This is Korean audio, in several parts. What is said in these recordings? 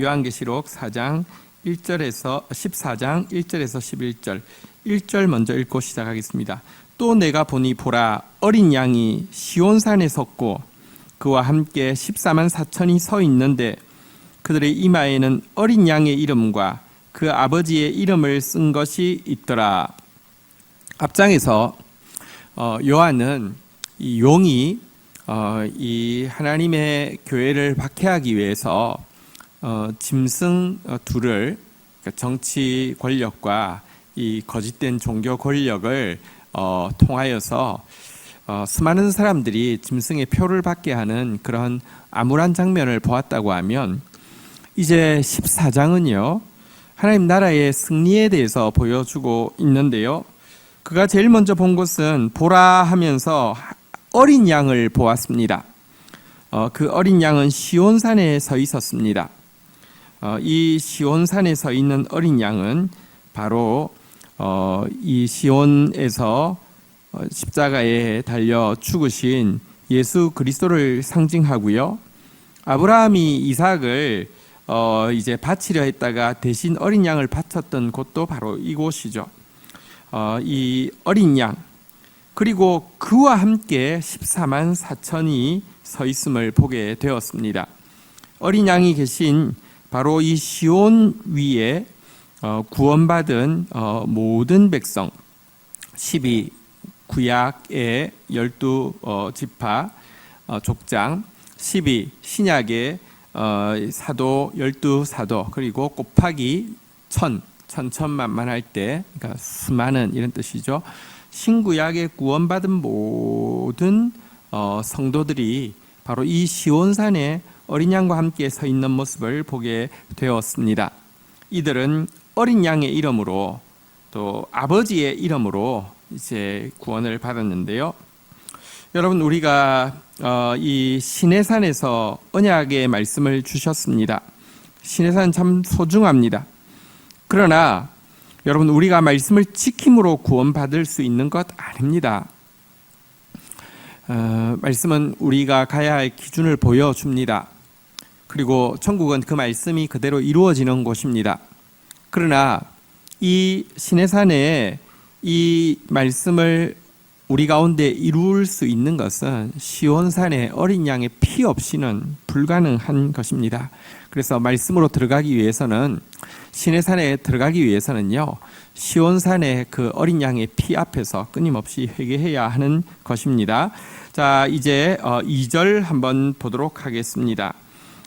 요한계시록 4장 1절에서 14장 1절에서 11절 1절 먼저 읽고 시작하겠습니다. 또 내가 보니 보라 어린 양이 시온산에 섰고 그와 함께 14만 4천이 서 있는데 그들의 이마에는 어린 양의 이름과 그 아버지의 이름을 쓴 것이 있더라. 앞장에서 요한은 이 용이 이 하나님의 교회를 박해하기 위해서 짐승 둘을, 그러니까 정치 권력과 이 거짓된 종교 권력을 통하여서 수많은 사람들이 짐승의 표를 받게 하는 그런 암울한 장면을 보았다고 하면, 이제 14장은요 하나님 나라의 승리에 대해서 보여주고 있는데요, 그가 제일 먼저 본 것은 보라 하면서 어린 양을 보았습니다. 그 어린 양은 시온산에 서 있었습니다. 이 시온산에 서 있는 어린 양은 바로 이 시온에서 십자가에 달려 죽으신 예수 그리스도를 상징하고요, 아브라함이 이삭을 이제 바치려 했다가 대신 어린 양을 바쳤던 곳도 바로 이곳이죠. 이 어린 양, 그리고 그와 함께 14만 4천이 서 있음을 보게 되었습니다. 어린 양이 계신 바로 이 시온 위에 구원받은 모든 백성, 12 구약의 12지파 족장, 12 신약의 사도 12사도, 그리고 곱하기 천천만만할 때, 그러니까 수많은 이런 뜻이죠. 신구약에 구원받은 모든 성도들이 바로 이 시온산에 어린 양과 함께 서 있는 모습을 보게 되었습니다. 이들은 어린 양의 이름으로 또 아버지의 이름으로 이제 구원을 받았는데요. 여러분, 우리가 이 시내산에서 언약의 말씀을 주셨습니다. 시내산 참 소중합니다. 그러나 여러분, 우리가 말씀을 지킴으로 구원받을 수 있는 것 아닙니다. 말씀은 우리가 가야 할 기준을 보여줍니다. 그리고 천국은 그 말씀이 그대로 이루어지는 곳입니다. 그러나 이 시내산에 이 말씀을 우리 가운데 이룰 수 있는 것은 시온산의 어린 양의 피 없이는 불가능한 것입니다. 그래서 말씀으로 들어가기 위해서는, 시내산에 들어가기 위해서는요, 시온산의 그 어린 양의 피 앞에서 끊임없이 회개해야 하는 것입니다. 자, 이제 2절 한번 보도록 하겠습니다.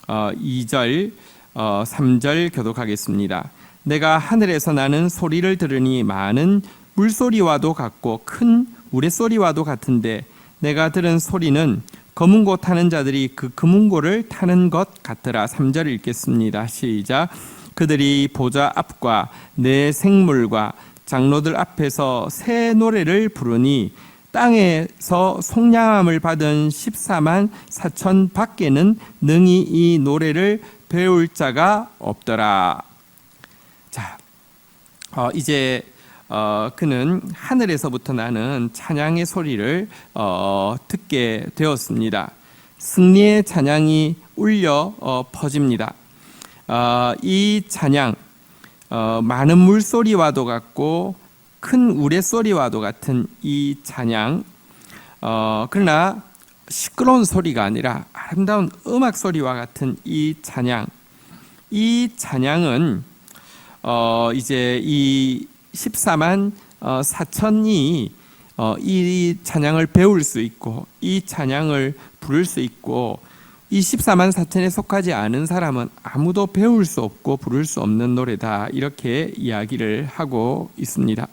2절, 3절 교독하겠습니다. 내가 하늘에서 나는 소리를 들으니 많은 물소리와도 같고 큰 우레소리와도 같은데 내가 들은 소리는 검은고 타는 자들이 그 검은고를 타는 것 같더라. 3절 읽겠습니다. 시작. 그들이 보좌 앞과 내 생물과 장로들 앞에서 새 노래를 부르니 땅에서 속량함을 받은 14만 4천 밖에는 능히 이 노래를 배울 자가 없더라. 자, 이제 그는 하늘에서부터 나는 찬양의 소리를 듣게 되었습니다. 승리의 찬양이 울려 퍼집니다. 이 찬양, 많은 물소리와도 같고 큰 우레소리와도 같은 이 찬양, 그러나 시끄러운 소리가 아니라 아름다운 음악 소리와 같은 이 찬양, 이 찬양은 이제 이 14만 4천이 이 찬양을 배울 수 있고 이 찬양을 부를 수 있고, 이 14만 4천에 속하지 않은 사람은 아무도 배울 수 없고 부를 수 없는 노래다, 이렇게 이야기를 하고 있습니다.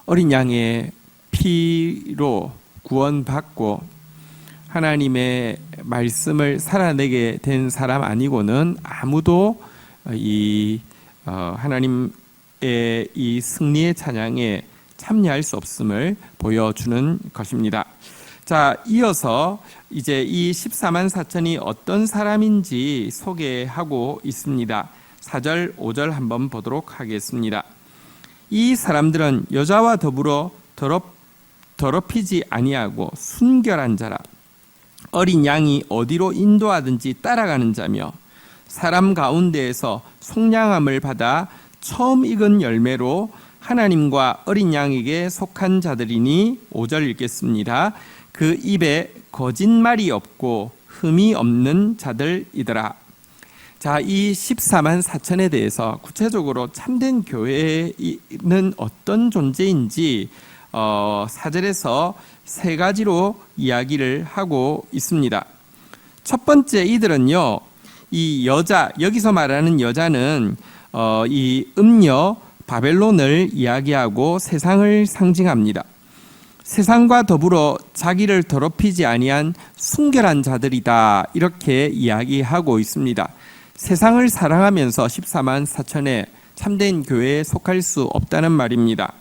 어린 양의 피로 구원받고 하나님의 말씀을 살아내게 된 사람 아니고는 아무도 이 하나님의 이 승리의 찬양에 참여할 수 없음을 보여주는 것입니다. 자, 이어서 이제 이 14만 4천이 어떤 사람인지 소개하고 있습니다. 4절, 5절 한번 보도록 하겠습니다. 이 사람들은 여자와 더불어 더럽히지 아니하고 순결한 자라. 어린 양이 어디로 인도하든지 따라가는 자며 사람 가운데에서 속량함을 받아 처음 익은 열매로 하나님과 어린 양에게 속한 자들이니 5절 읽겠습니다. 그 입에 거짓말이 없고 흠이 없는 자들이더라. 자, 이 14만 4천에 대해서 구체적으로 참된 교회는 어떤 존재인지 4절에서 세 가지로 이야기를 하고 있습니다. 첫 번째, 이들은요, 이 여자, 여기서 말하는 여자는 이 음녀 바벨론을 이야기하고 세상을 상징합니다. 세상과 더불어 자기를 더럽히지 아니한 순결한 자들이다, 이렇게 이야기하고 있습니다. 세상을 사랑하면서 14만 4천에 참된 교회에 속할 수 없다는 말입니다.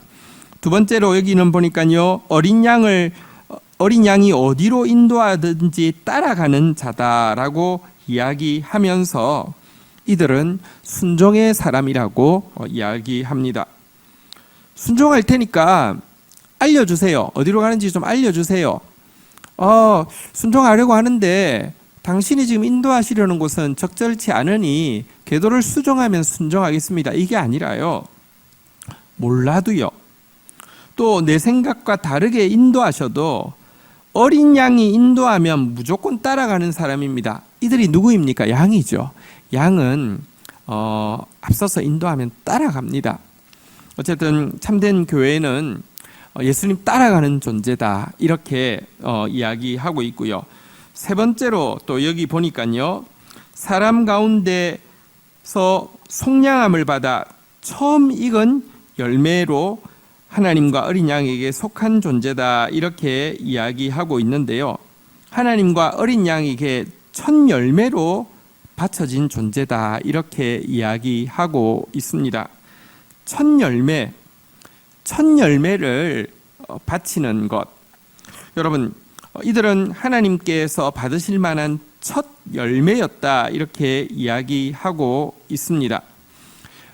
두 번째로 여기는 보니까요, 어린 양이 어디로 인도하든지 따라가는 자다라고 이야기하면서 이들은 순종의 사람이라고 이야기합니다. 순종할 테니까 알려주세요. 어디로 가는지 좀 알려주세요. 순종하려고 하는데 당신이 지금 인도하시려는 곳은 적절치 않으니 궤도를 수정하면 순종하겠습니다. 이게 아니라요, 몰라도요, 또 내 생각과 다르게 인도하셔도 어린 양이 인도하면 무조건 따라가는 사람입니다. 이들이 누구입니까? 양이죠. 양은 앞서서 인도하면 따라갑니다. 어쨌든 참된 교회는 예수님 따라가는 존재다, 이렇게 이야기하고 있고요. 세 번째로 또 여기 보니까요, 사람 가운데서 속량함을 받아 처음 익은 열매로 하나님과 어린 양에게 속한 존재다, 이렇게 이야기하고 있는데요. 하나님과 어린 양에게 첫 열매로 바쳐진 존재다, 이렇게 이야기하고 있습니다. 첫 열매를 바치는 것. 여러분, 이들은 하나님께서 받으실 만한 첫 열매였다, 이렇게 이야기하고 있습니다.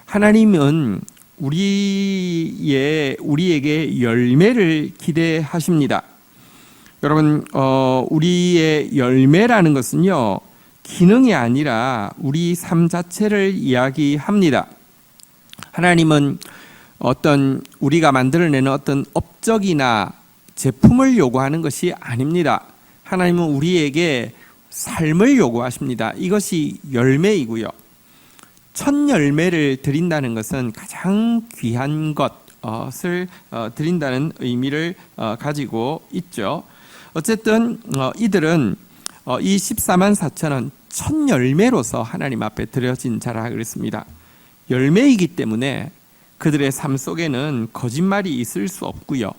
하나님은 우리에게 열매를 기대하십니다. 여러분, 우리의 열매라는 것은요, 기능이 아니라 우리 삶 자체를 이야기합니다. 하나님은 우리가 만들어내는 어떤 업적이나 제품을 요구하는 것이 아닙니다. 하나님은 우리에게 삶을 요구하십니다. 이것이 열매이고요. 첫 열매를 드린다는 것은 가장 귀한 것을 드린다는 의미를 가지고 있죠. 어쨌든 이들은 이 14만 4천은 첫 열매로서 하나님 앞에 드려진 자라 그랬습니다. 열매이기 때문에 그들의 삶 속에는 거짓말이 있을 수 없고요.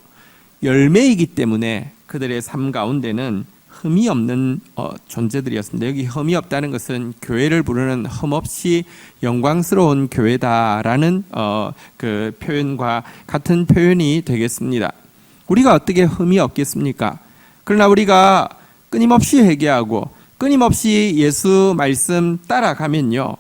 열매이기 때문에 그들의 삶 가운데는 흠이 없는 존재들이었습니다. 여기 흠이 없다는 것은 교회를 부르는 흠없이 영광스러운 교회다라는 그 표현과 같은 표현이 되겠습니다. 우리가 어떻게 흠이 없겠습니까? 그러나 우리가 끊임없이 회개하고 끊임없이 예수 말씀 따라가면요,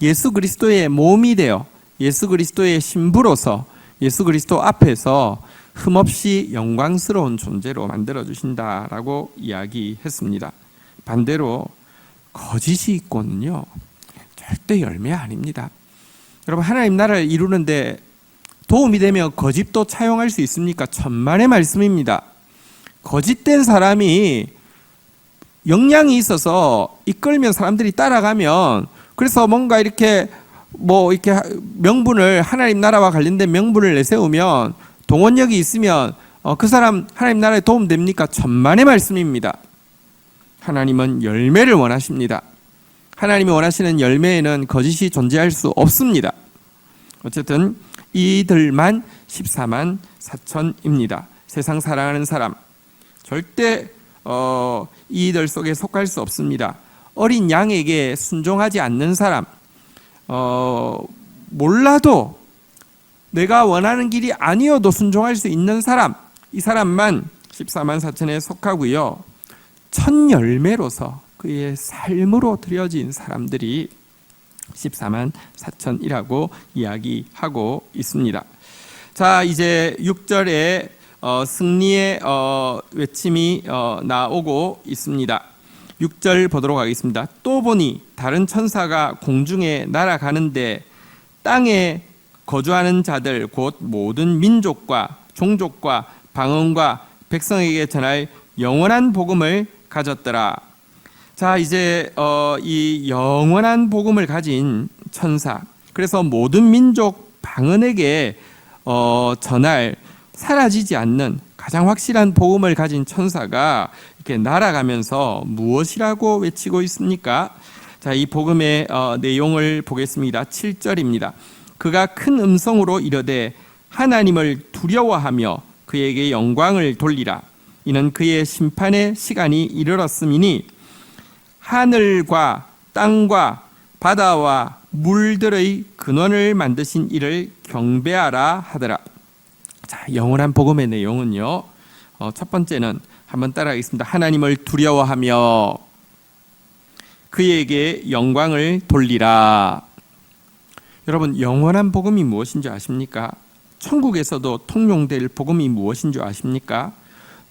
예수 그리스도의 몸이 되어 예수 그리스도의 신부로서 예수 그리스도 앞에서 흠없이 영광스러운 존재로 만들어주신다라고 이야기했습니다. 반대로 거짓이 있고는요, 절대 열매 아닙니다. 여러분, 하나님 나라를 이루는데 도움이 되면 거짓도 차용할 수 있습니까? 천만의 말씀입니다. 거짓된 사람이 역량이 있어서 이끌면 사람들이 따라가면, 그래서 뭔가 이렇게 명분을, 하나님 나라와 관련된 명분을 내세우면, 동원력이 있으면 그 사람 하나님 나라에 도움됩니까? 천만의 말씀입니다. 하나님은 열매를 원하십니다. 하나님이 원하시는 열매에는 거짓이 존재할 수 없습니다. 어쨌든 이들만 14만 4천입니다. 세상 사랑하는 사람, 절대 이들 속에 속할 수 없습니다. 어린 양에게 순종하지 않는 사람, 몰라도 내가 원하는 길이 아니어도 순종할 수 있는 사람, 이 사람만 14만 4천에 속하고요. 첫 열매로서 그의 삶으로 드려진 사람들이 14만 4천이라고 이야기하고 있습니다. 자, 이제 6절에 승리의 외침이 나오고 있습니다. 6절 보도록 하겠습니다. 또 보니 다른 천사가 공중에 날아가는데 땅에 거주하는 자들 곧 모든 민족과 종족과 방언과 백성에게 전할 영원한 복음을 가졌더라. 자, 이제 이 영원한 복음을 가진 천사, 그래서 모든 민족 방언에게 전할 사라지지 않는 가장 확실한 복음을 가진 천사가 이렇게 날아가면서 무엇이라고 외치고 있습니까? 자, 이 복음의 내용을 보겠습니다. 7절입니다. 그가 큰 음성으로 이르되 하나님을 두려워하며 그에게 영광을 돌리라. 이는 그의 심판의 시간이 이르렀음이니 하늘과 땅과 바다와 물들의 근원을 만드신 이를 경배하라 하더라. 자, 영원한 복음의 내용은요. 첫 번째는 한번 따라하겠습니다. 하나님을 두려워하며 그에게 영광을 돌리라. 여러분, 영원한 복음이 무엇인 줄 아십니까? 천국에서도 통용될 복음이 무엇인 줄 아십니까?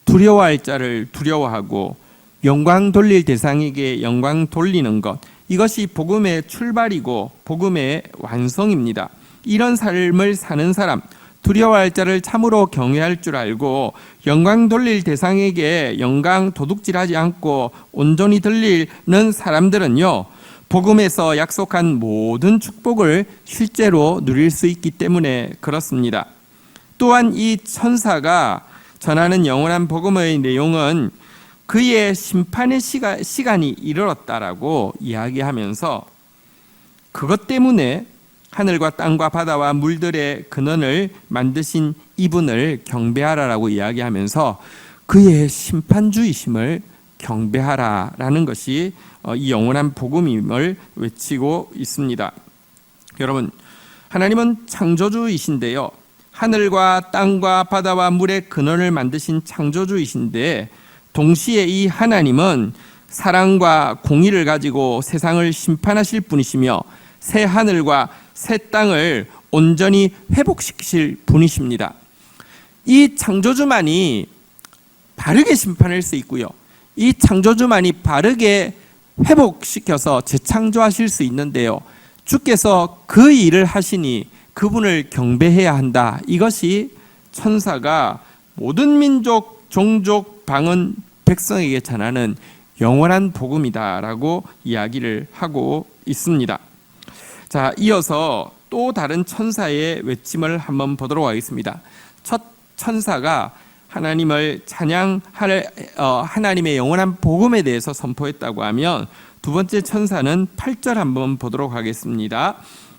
두려워할 자를 두려워하고 영광 돌릴 대상에게 영광 돌리는 것, 이것이 복음의 출발이고 복음의 완성입니다. 이런 삶을 사는 사람, 두려워할 자를 참으로 경외할 줄 알고 영광 돌릴 대상에게 영광 도둑질하지 않고 온전히 돌리는 사람들은요, 복음에서 약속한 모든 축복을 실제로 누릴 수 있기 때문에 그렇습니다. 또한 이 천사가 전하는 영원한 복음의 내용은 그의 심판의 시간이 이르렀다라고 이야기하면서 그것 때문에 하늘과 땅과 바다와 물들의 근원을 만드신 이분을 경배하라라고 이야기하면서 그의 심판주이심을 경배하라라는 것이 이 영원한 복음임을 외치고 있습니다. 여러분, 하나님은 창조주이신데요, 하늘과 땅과 바다와 물의 근원을 만드신 창조주이신데 동시에 이 하나님은 사랑과 공의를 가지고 세상을 심판하실 분이시며 새 하늘과 새 땅을 온전히 회복시키실 분이십니다. 이 창조주만이 바르게 심판할 수 있고요, 이 창조주만이 바르게 회복시켜서 재창조하실 수 있는데요, 주께서 그 일을 하시니 그분을 경배해야 한다. 이것이 천사가 모든 민족, 종족, 방언, 백성에게 전하는 영원한 복음이다라고 이야기를 하고 있습니다. 자, 이어서 또 다른 천사의 외침을 한번 보도록 하겠습니다. 첫 천사가 하나님을 찬양할 하나님의 영원한 복음에 대해서 선포했다고 하면, 두 번째 천사는 8절 한번 보도록 하겠습니다.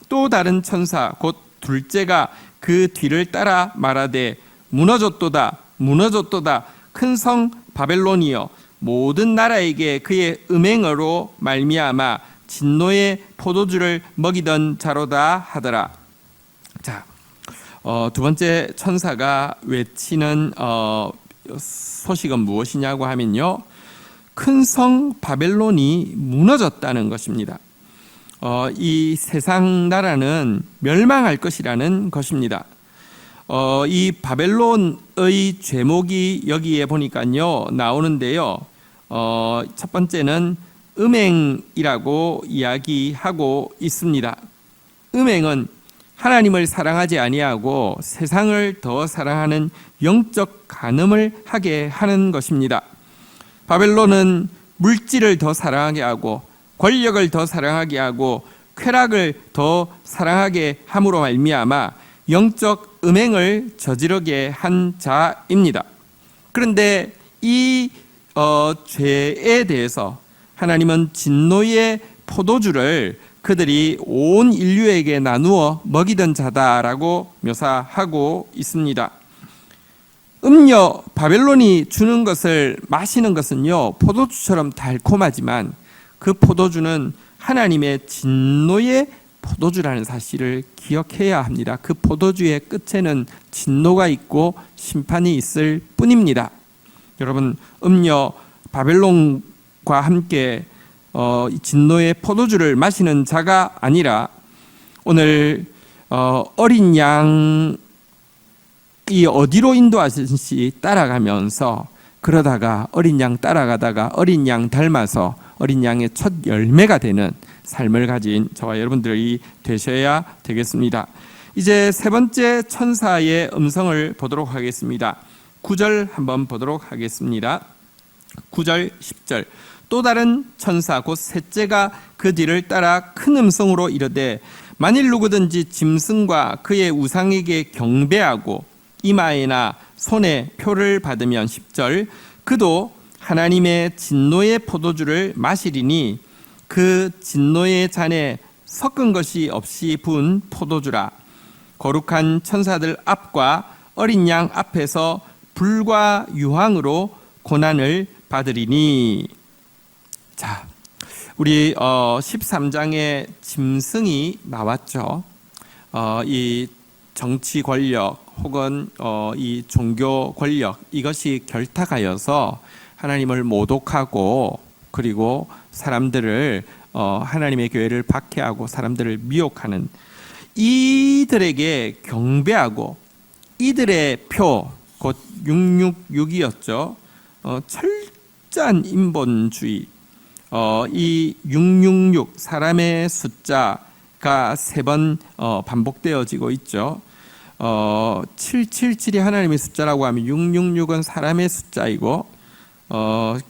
또 다른 천사 곧 둘째가 그 뒤를 따라 말하되 무너졌도다 무너졌도다 큰 성 바벨론이여 모든 나라에게 그의 음행으로 말미암아 진노의 포도주를 먹이던 자로다 하더라. 자, 두 번째 천사가 외치는 소식은 무엇이냐고 하면요, 큰 성 바벨론이 무너졌다는 것입니다. 이 세상 나라는 멸망할 것이라는 것입니다. 이 바벨론의 제목이 여기에 보니까요 나오는데요, 첫 번째는 음행이라고 이야기하고 있습니다. 음행은 하나님을 사랑하지 아니하고 세상을 더 사랑하는 영적 간음을 하게 하는 것입니다. 바벨론은 물질을 더 사랑하게 하고 권력을 더 사랑하게 하고 쾌락을 더 사랑하게 함으로 말미암아 영적 음행을 저지르게 한 자입니다. 그런데 이 죄에 대해서 하나님은 진노의 포도주를 그들이 온 인류에게 나누어 먹이던 자다라고 묘사하고 있습니다. 음료 바벨론이 주는 것을 마시는 것은요, 포도주처럼 달콤하지만 그 포도주는 하나님의 진노의 포도주라는 사실을 기억해야 합니다. 그 포도주의 끝에는 진노가 있고 심판이 있을 뿐입니다. 여러분, 음료 바벨론과 함께 진노의 포도주를 마시는 자가 아니라 오늘 어린 양이 어디로 인도하시는지 따라가면서, 그러다가 어린 양 따라가다가 어린 양 닮아서 어린 양의 첫 열매가 되는 삶을 가진 저와 여러분들이 되셔야 되겠습니다. 이제 세 번째 천사의 음성을 보도록 하겠습니다. 9절 한번 보도록 하겠습니다. 9절 10절. 또 다른 천사 곧 셋째가 그 뒤를 따라 큰 음성으로 이르되 만일 누구든지 짐승과 그의 우상에게 경배하고 이마에나 손에 표를 받으면 10절. 그도 하나님의 진노의 포도주를 마시리니 그 진노의 잔에 섞은 것이 없이 부은 포도주라. 거룩한 천사들 앞과 어린 양 앞에서 불과 유황으로 고난을 받으리니. 자, 우리 13장에 짐승이 나왔죠. 이 정치 권력 혹은 이 종교 권력, 이것이 결탁하여서 하나님을 모독하고 그리고 사람들을 하나님의 교회를 박해하고 사람들을 미혹하는 이들에게 경배하고 이들의 표, 곧 666이었죠. 철저한 인본주의. 이 666 사람의 숫자가 3번 반복되어지고 있죠. 777이 하나님의 숫자라고 하면 666은 사람의 숫자이고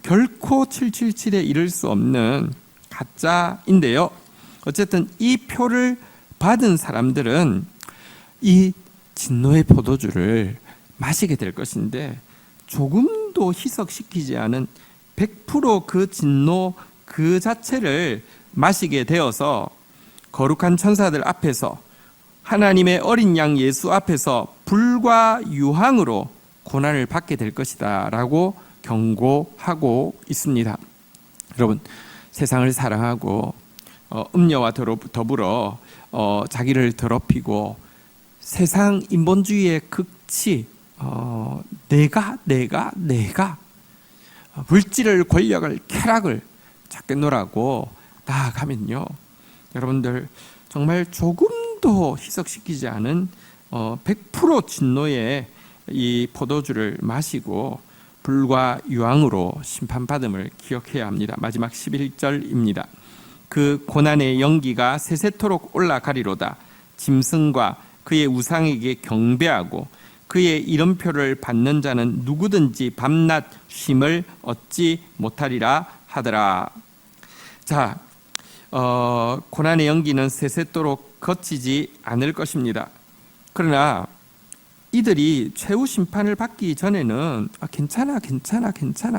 결코 777에 이를 수 없는 가짜인데요. 어쨌든 이 표를 받은 사람들은 이 진노의 포도주를 마시게 될 것인데 조금도 희석시키지 않은 100% 그 진노 그 자체를 마시게 되어서 거룩한 천사들 앞에서 하나님의 어린 양 예수 앞에서 불과 유황으로 고난을 받게 될 것이다 라고 경고하고 있습니다. 여러분, 세상을 사랑하고 음녀와 더불어 자기를 더럽히고 세상 인본주의의 극치, 내가 물질을, 권력을, 쾌락을 찾겠노라고 나아가면요, 여러분들 정말 조금도 희석시키지 않은 100% 진노의 이 포도주를 마시고 불과 유황으로 심판받음을 기억해야 합니다. 마지막 11절입니다. 그 고난의 연기가 세세토록 올라가리로다. 짐승과 그의 우상에게 경배하고 그의 이름표를 받는 자는 누구든지 밤낮 쉼을 얻지 못하리라 하더라. 자, 고난의 연기는 세세토록 거치지 않을 것입니다. 그러나 이들이 최후 심판을 받기 전에는 괜찮아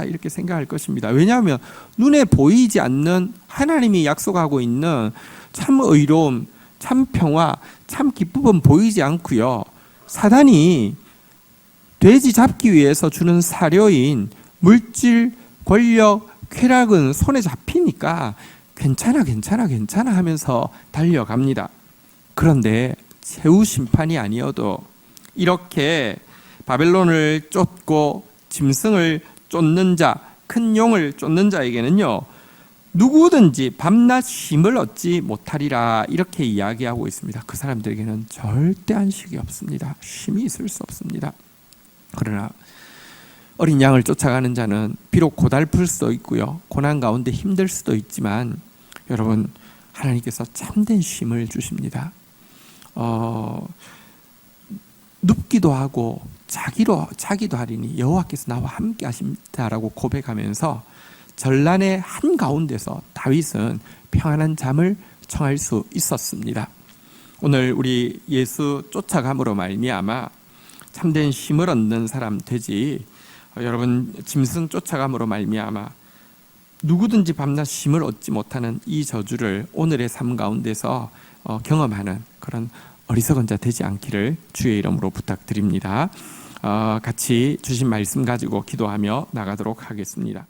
이렇게 생각할 것입니다. 왜냐하면 눈에 보이지 않는 하나님이 약속하고 있는 참 의로움, 참 평화, 참 기쁨은 보이지 않고요, 사단이 돼지 잡기 위해서 주는 사료인 물질, 권력, 쾌락은 손에 잡히니까 괜찮아 하면서 달려갑니다. 그런데 최후 심판이 아니어도 이렇게 바벨론을 쫓고 짐승을 쫓는 자, 큰 용을 쫓는 자에게는요, 누구든지 밤낮 쉼을 얻지 못하리라 이렇게 이야기하고 있습니다. 그 사람들에게는 절대 안식이 없습니다. 쉼이 있을 수 없습니다. 그러나 어린 양을 쫓아가는 자는 비록 고달플 수도 있고요, 고난 가운데 힘들 수도 있지만 여러분, 하나님께서 참된 쉼을 주십니다. 눕기도 하고 자기도 하리니 여호와께서 나와 함께 하십니다라고 고백하면서 전란의 한가운데서 다윗은 평안한 잠을 청할 수 있었습니다. 오늘 우리 예수 쫓아감으로 말미암아 참된 쉼을 얻는 사람 되지, 여러분 짐승 쫓아감으로 말미암아 누구든지 밤낮 쉼을 얻지 못하는 이 저주를 오늘의 삶 가운데서 경험하는 그런 어리석은 자 되지 않기를 주의 이름으로 부탁드립니다. 같이 주신 말씀 가지고 기도하며 나가도록 하겠습니다.